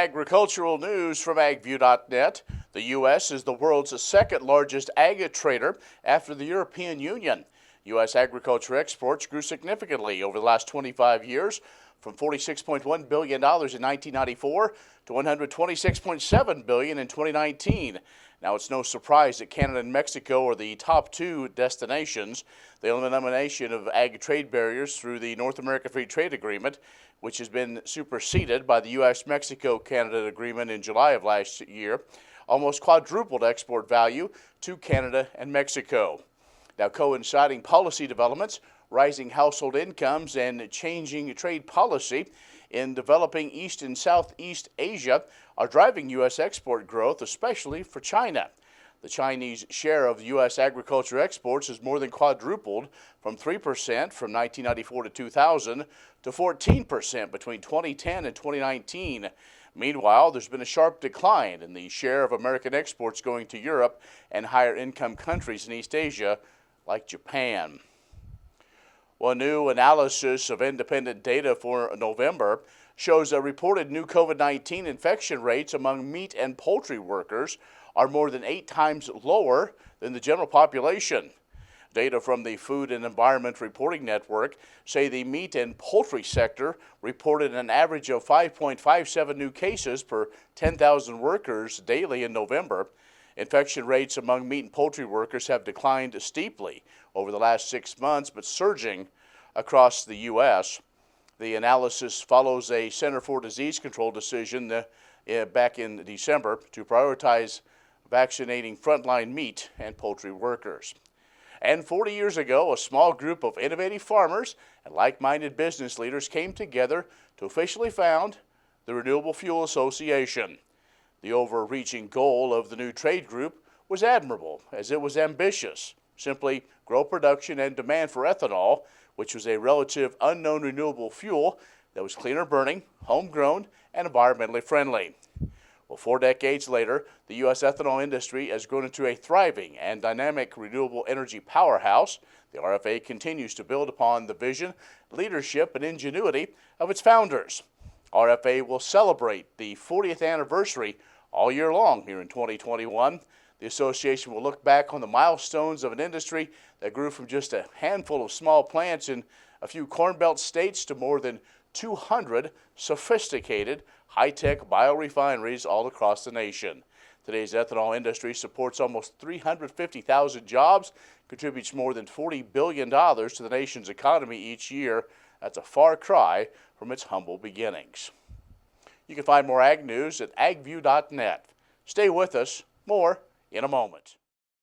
agricultural news from agview.net. The U.S. is the world's second largest ag trader after the European Union. U.S. agriculture exports grew significantly over the last 25 years, from $46.1 billion in 1994 to $126.7 billion in 2019. Now, it's no surprise that Canada and Mexico are the top two destinations. The elimination of ag trade barriers through the North America Free Trade Agreement, which has been superseded by the U.S Mexico-Canada agreement in July of last year, almost quadrupled export value to Canada and Mexico. Now, coinciding policy developments, rising household incomes, and changing trade policy in developing East and Southeast Asia are driving U.S. export growth, especially for China. The Chinese share of U.S. agriculture exports has more than quadrupled from 3% from 1994 to 2000 to 14% between 2010 and 2019. Meanwhile, there's been a sharp decline in the share of American exports going to Europe and higher income countries in East Asia, like Japan. Well, new analysis of independent data for November shows that reported new COVID-19 infection rates among meat and poultry workers are more than 8 times lower than the general population. Data from the Food and Environment Reporting Network say the meat and poultry sector reported an average of 5.57 new cases per 10,000 workers daily in November. Infection rates among meat and poultry workers have declined steeply over the last 6 months, but surging across the U.S. The analysis follows a Center for Disease Control decision back in December to prioritize vaccinating frontline meat and poultry workers. And 40 years ago, a small group of innovative farmers and like-minded business leaders came together to officially found the Renewable Fuel Association. The overreaching goal of the new trade group was admirable, as it was ambitious: simply grow production and demand for ethanol, which was a relative unknown renewable fuel that was cleaner burning, homegrown, and environmentally friendly. Well, 4 decades later, the U.S. ethanol industry has grown into a thriving and dynamic renewable energy powerhouse. The RFA continues to build upon the vision, leadership, and ingenuity of its founders. RFA will celebrate the 40th anniversary all year long here in 2021. The association will look back on the milestones of an industry that grew from just a handful of small plants in a few Corn Belt states to more than 200 sophisticated, high-tech biorefineries all across the nation. Today's ethanol industry supports almost 350,000 jobs, contributes more than $40 billion to the nation's economy each year. That's a far cry from its humble beginnings. You can find more ag news at agview.net. Stay with us. More in a moment.